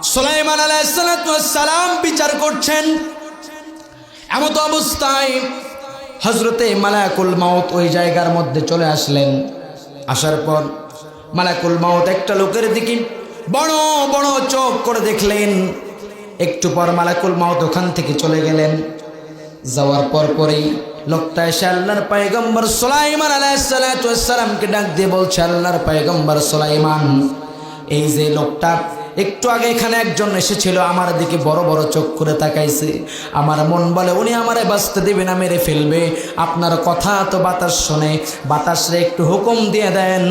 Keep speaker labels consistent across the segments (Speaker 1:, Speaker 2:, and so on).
Speaker 1: সুলাইমান আলাইহিস সালাম বিচার করছেন। এমত অবস্থায় হযরতে মালাকুল মাউত ওই জায়গার মধ্যে চলে আসলেন। আসার পর মালাকুল মাউত একটা লোকের দিকে বড় বড় চোখ করে দেখলেন। একটু পর মালাকুল মাউত ওখান থেকে চলে গেলেন। যাওয়ার পরেই লোকটা এসে আল্লাহর পয়গম্বর সুলাইমান আলাইহিস সালামকে ডাক দিয়ে বলছে, আল্লাহর পয়গম্বর সুলাইমান, এই যে লোকটা একটু আগে এখানে একজন এসেছিল, আমার দিকে বড় বড় চোখ করে তাকাইছে। আমার মন বলে উনি আমারে বাঁচতে দিবে না, মেরে ফেলবে। আপনার কথা তো বাতাস শোনে, বাতাসরে একটু হুকুম দিয়ে দেন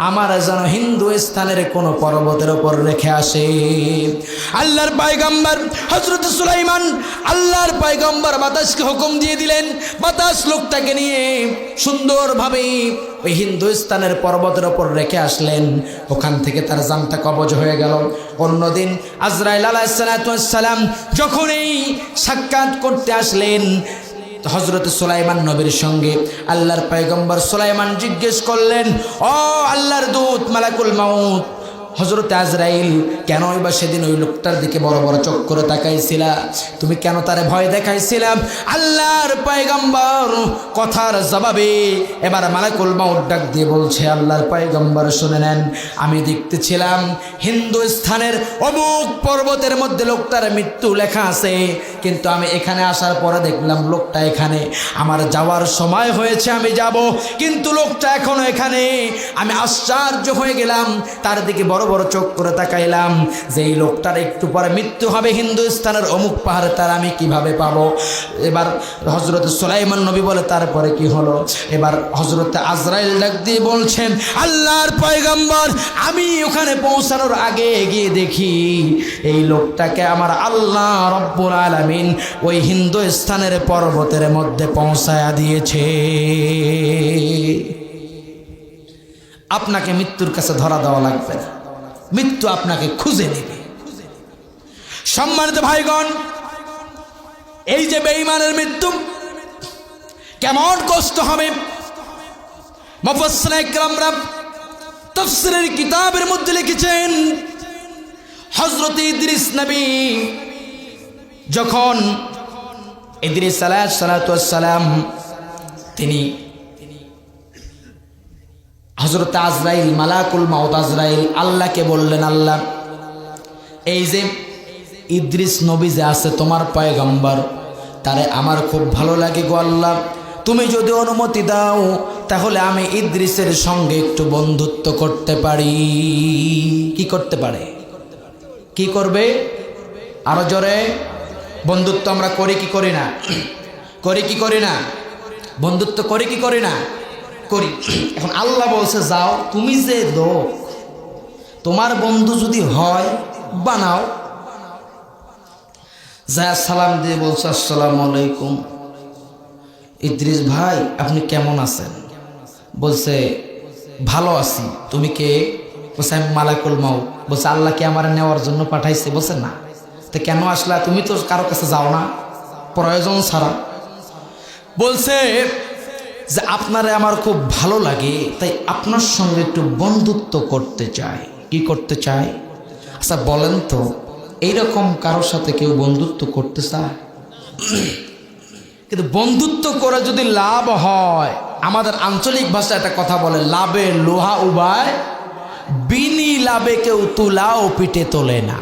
Speaker 1: আমার যেন হিন্দুস্তানের কোনো পর্বতের ওপর রেখে আসে। আল্লাহর পয়গম্বর হযরত সুলাইমান আল্লাহর পয়গম্বর বাতাসকে হুকুম দিয়ে দিলেন। বাতাস লোকটাকে নিয়ে সুন্দরভাবে ওই হিন্দুস্তানের পর্বতের ওপর রেখে আসলেন। ওখান থেকে তার জানটা কবজ হয়ে গেল। অন্যদিন আজরাইল আলাইহিস সালাম যখন এই সাক্ষাৎ করতে আসলেন হযরত সুলাইমান নবীর সঙ্গে, আল্লাহর পয়গম্বর সুলাইমান জিজ্ঞেস করলেন, ও আল্লাহর দূত মালাকুল মাউত, হযরত আজরাইল কেনই বা সেদিন ওই লোকটার দিকে বড় বড় চোখ করে তাকাইছিলা? তুমি কেন তারে ভয় দেখাইছিলাম? আল্লাহর পয়গম্বর কথার জবাবে এবার মালাকুল মাউত ডাক দিয়ে বলছে, আল্লাহর পয়গম্বর শুনে নেন, আমি দেখতেছিলাম হিন্দুস্তানের অমুক পর্বতের মধ্যে লোকটার মৃত্যু লেখা আছে, কিন্তু আমি এখানে আসার পরে দেখলাম লোকটা এখানে। আমার যাওয়ার সময় হয়েছে, আমি যাব, কিন্তু লোকটা এখনো এখানে। আমি আশ্চর্য হয়ে গেলাম, তার দিকে বড় বড় চোখ করে তাকাইলাম যে এই লোকটার একটু পরে মৃত্যু হবে হিন্দুস্তানের অমুক পাহাড়ে, তার আমি কিভাবে পাবো? এবার হযরত সুলাইমান নবী বলে, তারপরে কি হলো? এবার হযরত আজরাইল ডাক দিয়ে বলছেন, আল্লাহর পয়গম্বর, আমি ওখানে পৌঁছানোর আগে গিয়ে দেখি এই লোকটাকে আমার আল্লাহ রব্বুল আলামিন ওই হিন্দুস্তানের পর্বতের মধ্যে পৌঁছায়া দিয়েছে। আপনাকে মৃত্যুর কাছে ধরা দেওয়া লাগবে না, মৃত্যু আপনাকে খুঁজে নেবে। সম্মানিত ভাইগণ, এই যে বেঈমানের মৃত্যু কেমন কষ্ট হবে, মুফাসসিরিনে ইকরামরা তাফসীরের কিতাবের মধ্যে লিখেছেন, হযরত ইদ্রিস নবী যখন ইদ্রিস আলাইহিস সালাম তিনি হযরত আজরাইল মালাকুল মাউত আজরাইল আল্লাহকে বললেন, আল্লাহ, এই যে ইদ্রিস নবী যে আছে তোমার পয়গম্বর, তারে আমার খুব ভালো লাগে গো আল্লাহ, তুমি যদি অনুমতি দাও তাহলে আমি ইদ্রিসের সঙ্গে একটু বন্ধুত্ব করতে পারি। কি করতে পারে? কি করবে? আরো জোরে। বন্ধুত্ব আমরা করি কি করি না? করি কি করি না? বন্ধুত্ব করি কি করি না? করি। এখন আল্লাহ বলছে, যাও, তুমি যে লোক, তোমার বন্ধু যদি হয় বানাও। যা সালাম দিয়ে বলছে, আসসালামু আলাইকুম, ইদ্রিস ভাই আপনি কেমন আছেন? বলছে, ভালো আছি। তুমি কে? বলছে, আমি মালাকুল মাউত। বলছে, আল্লাহ কি আমার নেওয়ার জন্য পাঠাইছে? বলছে, না। তো কেন আসলা? তুমি তো কারো কাছে যাও না প্রয়োজন ছাড়া। বলছে যে আপনারে আমার খুব ভালো লাগে, তাই আপনার সঙ্গে একটু বন্ধুত্ব করতে চাই। কি করতে চাই? আচ্ছা বলেন তো, এইরকম কারোর সাথে কেউ বন্ধুত্ব করতে চায়? কিন্তু বন্ধুত্ব করে যদি লাভ হয়, আমাদের আঞ্চলিক ভাষায় একটা কথা বলে, লাভে লোহা উবায়, বিনি লাভে কেউ তুলাও পিঠে তোলে না।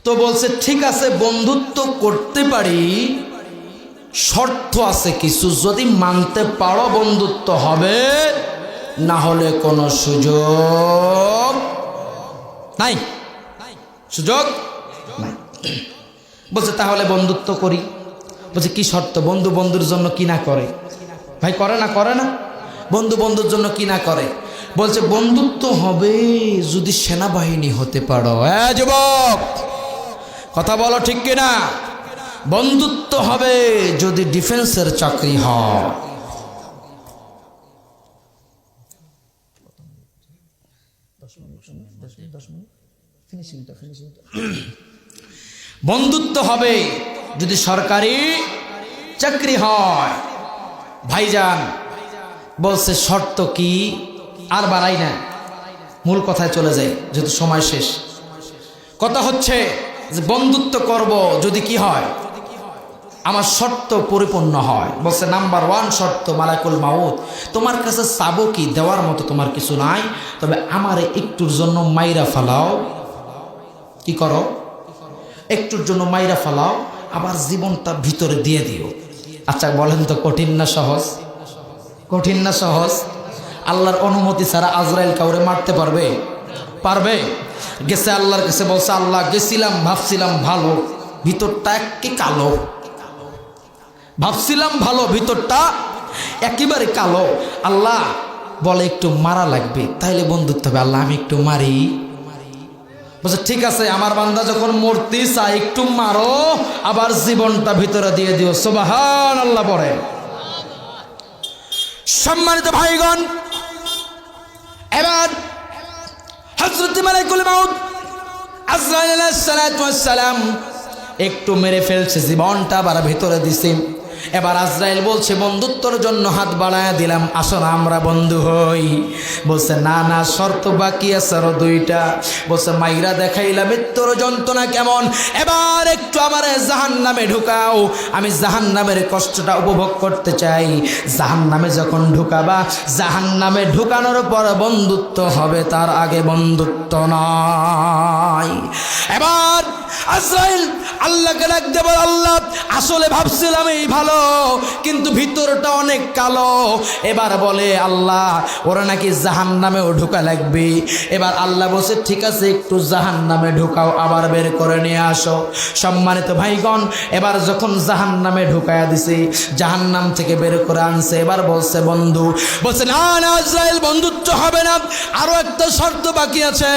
Speaker 1: তো বলছে, ঠিক আছে বন্ধুত্ব করতে পারি, শর্ত আছে কিছু, যদি মানতে পারো বন্ধুত্ব হবে, না হলে কোনো সুযোগ নাই। সুযোগ নাই। বলছে, তাহলে বন্ধুত্ব করি। বলছে, কি শর্ত? বন্ধু বন্ধুর জন্য কি না করে? ভাই করে না? করে না? বন্ধু বন্ধুর জন্য কি না করে? বলছে, বন্ধুত্ব হবে যদি সেনাবাহিনী হতে পারো। যুবক, কথা বলো ঠিক কিনা? বন্ধুত্ব হবে যদি ডিফেন্সের চাকরি হয়। বন্ধুত্ব হবে যদি সরকারি চাকরি হয়। ভাইজান বলছে, শর্ত কি? আর বাড়াই না, মূল কথায় চলে যাই যেহেতু সময় শেষ। কথা হচ্ছে যে বন্ধুত্ব করব যদি কি হয়, আমার শর্ত পরিপূর্ণ হয়। বলছে নাম্বার 1 শর্ত মালাকুল মাউত, তোমার কাছে চাবো কি, দেওয়ার মতো তোমার কিছু নাই, তবে আমারে একটুর জন্য মাইরা ফালাও। কি করো? একটুর জন্য মাইরা ফালাও, আবার জীবনটা ভিতরে দিয়ে দিও। আচ্ছা বলেন তো, কঠিন না সহজ? কঠিন না সহজ? আল্লাহর অনুমতি ছাড়া আজরাইল কাউরে মারতে পারবে? পারবে? গেছে আল্লাহর কাছে, বলছে আল্লাহ গেছিলাম, ভাবছিলাম ভালো, ভিতরটা একেবারে কালো। ভাবছিলাম ভালো, ভিতরটা একেবারে কালো। আল্লাহ বলে একটু মারা লাগবে, তাইলে বন্ধুত্ব হবে। আল্লাহ আমি একটু মারি। বলছে ঠিক আছে, আমার বান্দা যখন মরতে চায় একটু মারো, আবার জীবনটা ভিতরে দিয়ে দিও। সুবহানাল্লাহ পড়ে। সম্মানিত ভাইগণ, এবার হযরত মালাকুল মাউত আজরাইল আলাইহিস সালাতু ওয়াস সালাম একটু মেরে ফেলছে, জীবনটা আবার ভিতরে দিছে। এবার আজরাইল বলছে বন্ধুত্বর জন্য হাত বাড়ায় দিলাম, আসো না আমরা বন্ধু হই। বলছে না না, শর্ত বাকি আছে আরো 2টা। বলছে মাইরা দেখাইলা মৃত্যুর যন্ত্রণা কেমন, এবার একটু আমারে জাহান্নামে ঢুকাও, আমি জাহান্নামের কষ্টটা উপভোগ করতে চাই। জাহান্নামে যখন ঢুকাবা, জাহান্নামে ঢুকানোর পর বন্ধুত্ব হবে, তার আগে বন্ধুত্ব নয়। এবার আজরাইল আল্লাহকে ডাক দেব, আল্লাহ আসলে ভাবছিলাম এই ভালো, কিন্তু ভিতরটা অনেক কালো। এবার বলে আল্লাহ ওরা নাকি জাহান্নামেও ঢোকা লাগবে। এবার আল্লাহ বলছে ঠিক আছে, একটু জাহান্নামে ঢোকাও, আবার বের করে নিয়ে আসো। সম্মানিত ভাইগণ, এবার যখন জাহান্নামে ঢুকায়া দিছে, জাহান্নাম থেকে বের করে আনছে। এবার বলছে বন্ধু, বলছে না না আজরাইল বন্ধুত্ব হবে না, আরো একটা শর্ত বাকি আছে।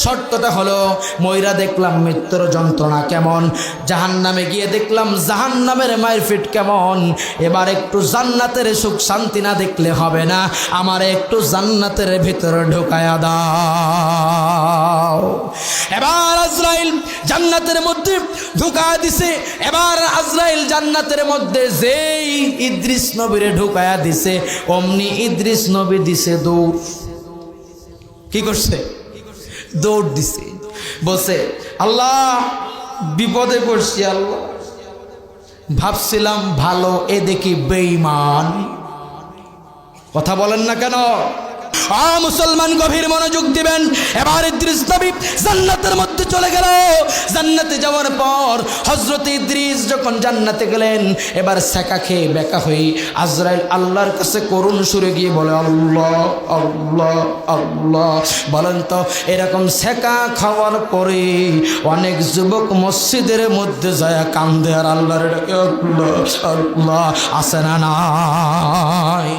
Speaker 1: শর্তটা হলো ময়রা দেখলাম মৃত্যুর যন্ত্রণা কেমন, জাহান্নামে গিয়ে দেখলাম জাহান্নামের মারপিট কেমন। এবার একটু জান্নাতের সুখ শান্তি না দেখলে হবে না, আমার একটু জান্নাতের ভিতরে ঢুকায়া দাও। এবার আজরাইল জান্নাতের মধ্যে ঢুকায়া দিছে। এবার আজরাইল জান্নাতের মধ্যে যেই ইদ্রিস নবীরে ঢুকায়া দিছে, অমনি ইদ্রিস নবী দিছে দৌড়। কি করছে? দৌড় দিছে। বসে আল্লাহ বিপদে পড়ছি, আল্লাহ ভাবছিলাম ভালো, এ দেখি বেঈমান। কথা বলেন না কেন? মুসলমান গভীর মনোযোগ দিবেন। এবার ইদ্রিস নবী জান্নাতের মধ্যে চলে গেল। জান্নাতে যাওয়ার পর হযরত ইদ্রিস যখন জান্নাতে গেলেন, এবার সেকা খেয়ে বেকা হয়ে আজরাইল আল্লাহর কাছে করুণ সুরে গিয়ে বলে আল্লাহ আল্লাহ আল্লাহ। বলেন তো, এরকম সেকা খাওয়ার পরে অনেক যুবক মসজিদের মধ্যে যায় কান্দে আর আল্লাহর ডাকে আল্লাহ আল্লাহ, আসে না নাই?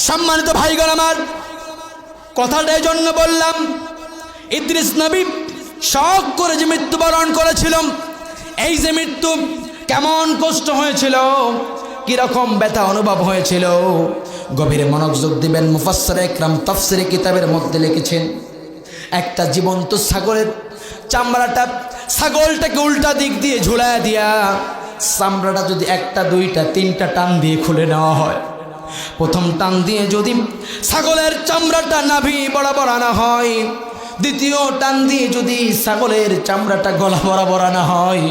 Speaker 1: সম্মানিত ভাইগণ আমার, কথাটা এই জন্য বললাম, ইদ্রিস নবী শখ করে যে মৃত্যুবরণ করেছিল, এই যে মৃত্যু কেমন কষ্ট হয়েছিল, কিরকম ব্যথা অনুভব হয়েছিল, গভীর মনোযোগ দিবেন। মুফাসসির ইকরাম তাফসীরে কিতাবের মধ্যে লিখেছেন, একটা জীবন্ত ছাগলের চামড়াটা, ছাগলটাকে উল্টা দিক দিয়ে ঝুলায় দিয়া চামড়াটা যদি 1টা 2টা 3টা টান দিয়ে খুলে নেওয়া হয়, প্রথম টান দিয়ে যদি ছাগলের চামড়াটা নাভি বরাবর আনা হয়, দ্বিতীয় টান দিয়ে যদি ছাগলের চামড়াটা গলা বরাবর আনা হয়,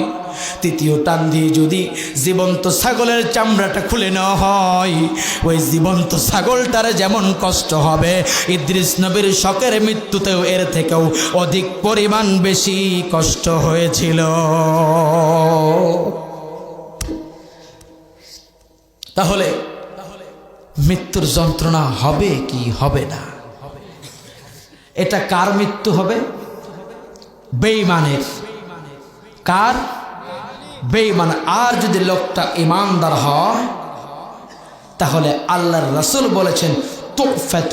Speaker 1: তৃতীয় টান দিয়ে যদি জীবন্ত ছাগলের চামড়াটা খুলে নেওয়া হয়, ওই জীবন্ত ছাগলটার যেমন কষ্ট হবে, ইদ্রিস নবীর শখের মৃত্যুতেও এর থেকেও অধিক পরিমাণ বেশি কষ্ট হয়েছিল। তাহলে মৃত্যুর যন্ত্রণা হবে কি হবে না? এটা কার মৃত্যু হবে? বেঈমানের। কার? বেঈমান। আর যদি লোকটা ইমানদার হয়, তাহলে আল্লাহর রাসূল বলেছেন তুফাতু